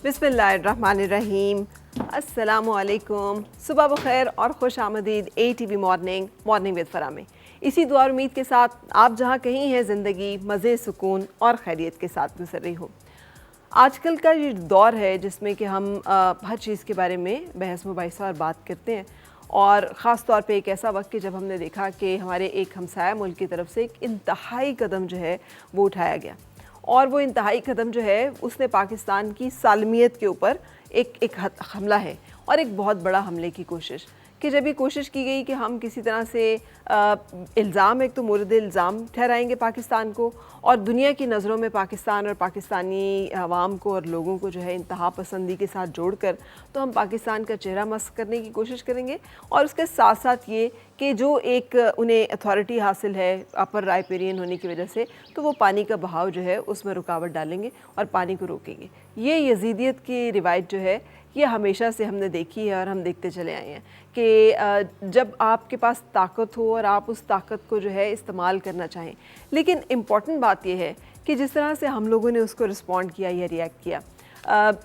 बिस्मिल्लाहिर्रहमानिर्रहीम। अस्सलामु अलैकुम, सुबह बखैर और खुश आमदीद ATV मॉर्निंग विद फरा में। इसी दुआ और उम्मीद के साथ आप जहाँ कहीं हैं ज़िंदगी मज़े, सुकून और खैरियत के साथ गुजर रही हो। आजकल का ये दौर है जिसमें कि हम हर चीज़ के बारे में बहस मुबाहिसा और बात करते हैं, और ख़ास तौर पे एक ऐसा वक्त कि जब हमने देखा कि हमारे एक हमसाया मुल्क की तरफ से एक इंतहाई कदम जो है वो उठाया गया, और वो इंतहाई कदम जो है उसने पाकिस्तान की सालमियत के ऊपर एक हमला है, और एक बहुत बड़ा हमले की कोशिश कि जब ये कोशिश की गई कि हम किसी तरह से इल्ज़ाम, एक तो मोरद इल्ज़ाम ठहराएंगे पाकिस्तान को, और दुनिया की नज़रों में पाकिस्तान और पाकिस्तानी अवाम को और लोगों को जो है इंतहा पसंदी के साथ जोड़कर तो हम पाकिस्तान का चेहरा मस्क करने की कोशिश करेंगे, और उसके साथ साथ ये कि जो एक उन्हें अथॉरिटी हासिल है अपर राइपेरियन होने की वजह से, तो वो पानी का बहाव जो है उसमें रुकावट डालेंगे और पानी को रोकेंगे। ये यजीदियत की रिवायत जो है ये हमेशा से हमने देखी है और हम देखते चले आए हैं कि जब आपके पास ताकत हो और आप उस ताकत को जो है इस्तेमाल करना चाहें, लेकिन इम्पॉर्टेंट बात यह है कि जिस तरह से हम लोगों ने उसको रिस्पॉन्ड किया या रिएक्ट किया।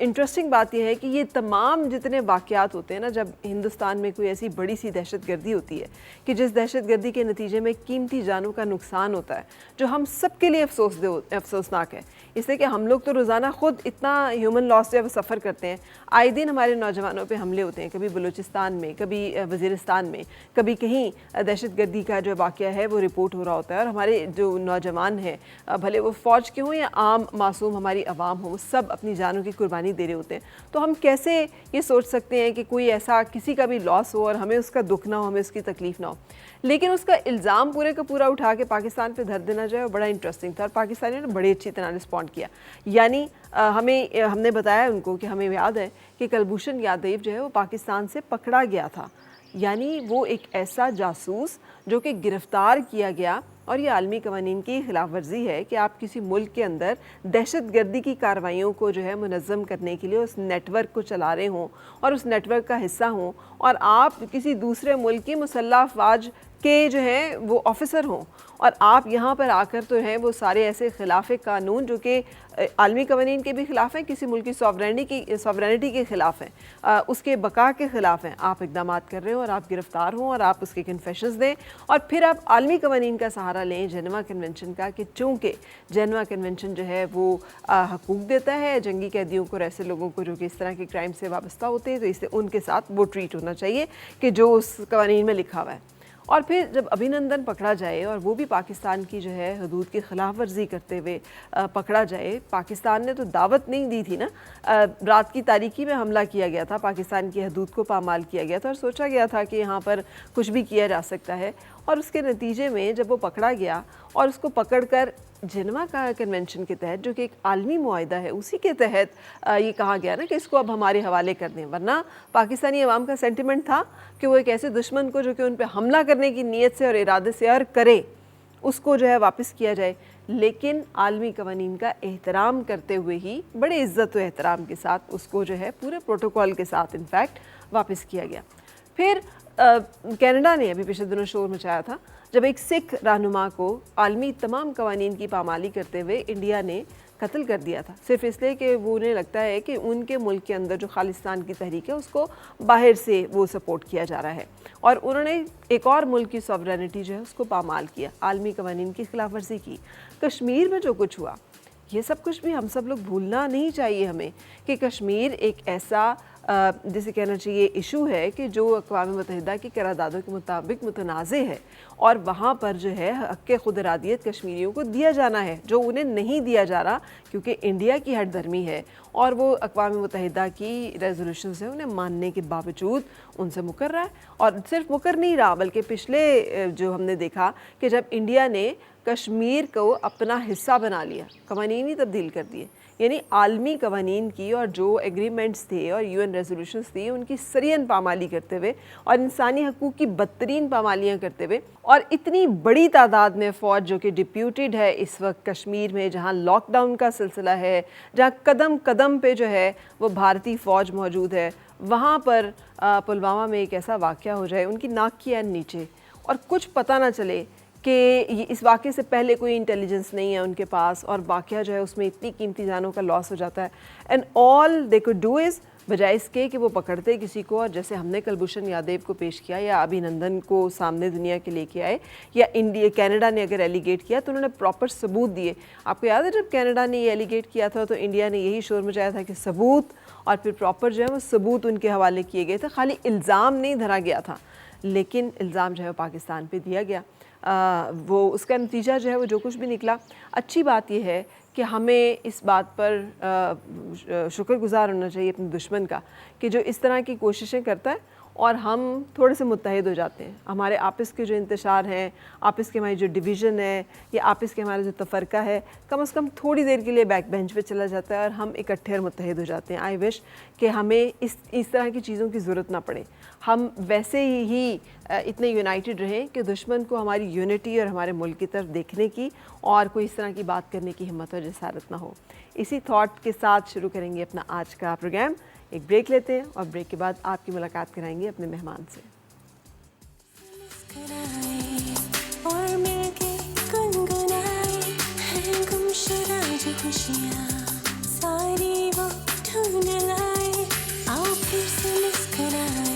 इंटरेस्टिंग बात यह है कि ये तमाम जितने वाक़यात होते हैं ना, जब हिंदुस्तान में कोई ऐसी बड़ी सी दहशतगर्दी होती है कि जिस दहशतगर्दी के नतीजे में कीमती जानों का नुकसान होता है, जो हम सब के लिए अफसोसनाक है, इसलिए कि हम लोग तो रोज़ाना ख़ुद इतना ह्यूमन लॉस जब सफ़र करते हैं, आए दिन हमारे नौजवानों पे हमले होते हैं, कभी बलूचिस्तान में, कभी वज़ीरिस्तान में, कभी कहीं दहशतगर्दी का जो वाक़या है वो रिपोर्ट हो रहा होता है, और हमारे जो नौजवान हैं, भले वो फ़ौज के हों या आम मासूम हमारी आवाम हो, वो सब अपनी जानों की कुर्बानी दे रहे होते हैं। तो हम कैसे ये सोच सकते हैं कि कोई ऐसा किसी का भी लॉस हो और हमें उसका दुख ना हो, हमें उसकी तकलीफ़ ना हो, लेकिन उसका इल्ज़ाम पूरे का पूरा उठा के पाकिस्तान पे धर देना जाए, और बड़ा इंटरेस्टिंग था, और पाकिस्तानियों ने बड़ी अच्छी तरह रिस्पॉन्ड किया। यानी हमने बताया उनको कि हमें याद है कि कुलभूषण यादव जो है वो पाकिस्तान से पकड़ा गया था, यानी वो एक ऐसा जासूस जो कि गिरफ़्तार किया गया, और ये आलमी कवानीन की खिलाफ वर्जी है कि आप किसी मुल्क के अंदर दहशतगर्दी की कार्रवाइयों को जो है मुनज़्ज़म करने के लिए उस नेटवर्क को चला रहे हों और उस नेटवर्क का हिस्सा हों, और आप किसी दूसरे मुल्क की मुसल्लह अफ़वाज के जो है वो ऑफ़िसर हों, और आप यहाँ पर आकर तो हैं वो सारे ऐसे खिलाफ़ कानून जो कि आलमी कवानीन के भी ख़िलाफ़ हैं, किसी मुल्क की सॉवरेनिटी के ख़िलाफ़ हैं, उसके बका के ख़िलाफ़ हैं, आप इक़दाम कर रहे हो और आप गिरफ़्तार हों और आप उसके कन्फेशंस दें, और फिर आप आलमी कवानीन का सहारा लें, जेनेवा कन्वेंशन का, कि चूँकि जेनेवा कन्वेंशन जो है वो हकूक़ देता है जंगी कैदियों को और ऐसे लोगों को जो कि इस तरह के क्राइम से वाबस्ता होते हैं, तो इससे उनके साथ वो ट्रीट होना चाहिए कि जो उस कवानीन में लिखा हुआ है। और फिर जब अभिनंदन पकड़ा जाए और वो भी पाकिस्तान की जो है हदूद की खिलाफ वर्जी करते हुए पकड़ा जाए, पाकिस्तान ने तो दावत नहीं दी थी ना, रात की तारीकी में हमला किया गया था, पाकिस्तान की हदूद को पामाल किया गया था और सोचा गया था कि यहाँ पर कुछ भी किया जा सकता है, और उसके नतीजे में जब वो पकड़ा गया और उसको पकड़कर जेनेवा का कन्वेंशन के तहत जो कि एक आलमी मुआहिदा है उसी के तहत ये कहा गया ना कि इसको अब हमारे हवाले कर दें, वरना पाकिस्तानी अवाम का सेंटिमेंट था कि वो एक ऐसे दुश्मन को जो कि उन पे हमला करने की नीयत से और इरादे से और करे, उसको जो है वापस किया जाए। लेकिन आलमी कवानीन का एहतराम करते हुए ही बड़े इज़्ज़त व एहतराम के साथ उसको जो है पूरे प्रोटोकॉल के साथ इनफैक्ट वापस किया गया। फिर कनाडा ने अभी पिछले दिनों शोर मचाया था जब एक सिख रहनुमा को आलमी तमाम कवानीन की पामाली करते हुए इंडिया ने कत्ल कर दिया था, सिर्फ इसलिए कि वो उन्हें लगता है कि उनके मुल्क के अंदर जो खालिस्तान की तहरीक है उसको बाहर से वो सपोर्ट किया जा रहा है, और उन्होंने एक और मुल्क की सॉवरेनिटी जो है उसको पामाल किया, आलमी कवानीन की खिलाफ वर्जी की। कश्मीर में जो कुछ हुआ, ये सब कुछ भी हम सब लोग भूलना नहीं चाहिए हमें, कि कश्मीर एक ऐसा जिसे कहना चाहिए इशू है कि जो अक़वाम मुत्तहिदा की करारदादों के मुताबिक मुतनाज़े है, और वहाँ पर जो है हक़ खुद इरादियत कश्मीरियों को दिया जाना है, जो उन्हें नहीं दिया जा रहा क्योंकि इंडिया की हट धर्मी है, और वो अक़वाम मुत्तहिदा की रेजोल्यूशन से उन्हें मानने के बावजूद उनसे मुकर रहा है। और सिर्फ मुकर नहीं रहा, बल्कि पिछले जो हमने देखा कि जब इंडिया ने कश्मीर को अपना हिस्सा बना लिया, कवानीन ही तब्दील कर दिए, यानी आलमी कवानीन की और जो एग्रीमेंट्स थे और UN रेजोल्यूशंस थी उनकी सरियन पामाली करते हुए और इंसानी हकूक़ की बदतरीन पामालियाँ करते हुए, और इतनी बड़ी तादाद में फ़ौज जो कि डिप्यूटेड है इस वक्त कश्मीर में, जहाँ लॉकडाउन का सिलसिला है, जहाँ कदम कदम पे जो है वो भारतीय फ़ौज मौजूद है, वहाँ पर पुलवामा में एक ऐसा वाक़या हो जाए उनकी नाक की ऐन नीचे, और कुछ पता ना चले کہ اس واقعے سے پہلے کوئی انٹیلیجنس نہیں ہے ان کے پاس، اور واقعہ جو ہے اس میں اتنی قیمتی جانوں کا لاس ہو جاتا ہے. And all they could do is, بجائے اس کے کہ وہ پکڑتے کسی کو اور جیسے ہم نے کلبھوشن یادیو کو پیش کیا یا ابھی نندن کو سامنے دنیا کے لے کے آئے، یا کینیڈا نے اگر ایلیگیٹ کیا تو انہوں نے پراپر ثبوت دیے. آپ کو یاد ہے جب کینیڈا نے یہ ایلیگیٹ کیا تھا تو انڈیا نے یہی شور مچایا تھا کہ ثبوت، اور پھر پراپر جو ہے وہ ثبوت ان کے حوالے کیے گئے تھے. خالی الزام نہیں دھرا گیا تھا، لیکن الزام جو ہے وہ پاکستان پہ دیا گیا. وہ اس کا نتیجہ جو ہے وہ جو کچھ بھی نکلا. اچھی بات یہ ہے کہ ہمیں اس بات پر شکر گزار ہونا چاہیے اپنے دشمن کا کہ جو اس طرح کی کوششیں کرتا ہے اور ہم تھوڑے سے متحد ہو جاتے ہیں. ہمارے آپس کے جو انتشار ہیں، آپس کے ہماری جو ڈویژن ہے، یا آپس کے ہمارا جو تفرقہ ہے، کم از کم تھوڑی دیر کے لیے بیک بینچ پہ چلا جاتا ہے اور ہم اکٹھے اور متحد ہو جاتے ہیں. آئی وش کہ ہمیں اس طرح کی چیزوں کی ضرورت نہ پڑے. ہم ویسے ہی اتنے یونائٹڈ رہیں کہ دشمن کو ہماری یونٹی اور ہمارے ملک کی طرف دیکھنے کی اور کوئی اس طرح کی بات کرنے کی ہمت اور جسارت نہ ہو. اسی تھاٹ کے ساتھ شروع کریں گے اپنا آج کا پروگرام. ایک بریک لیتے ہیں اور بریک کے بعد آپ کی ملاقات کرائیں گے اپنے مہمان سے. ساری وہ ڈھونڈ لائے، آؤ پھر سے مسکرائے.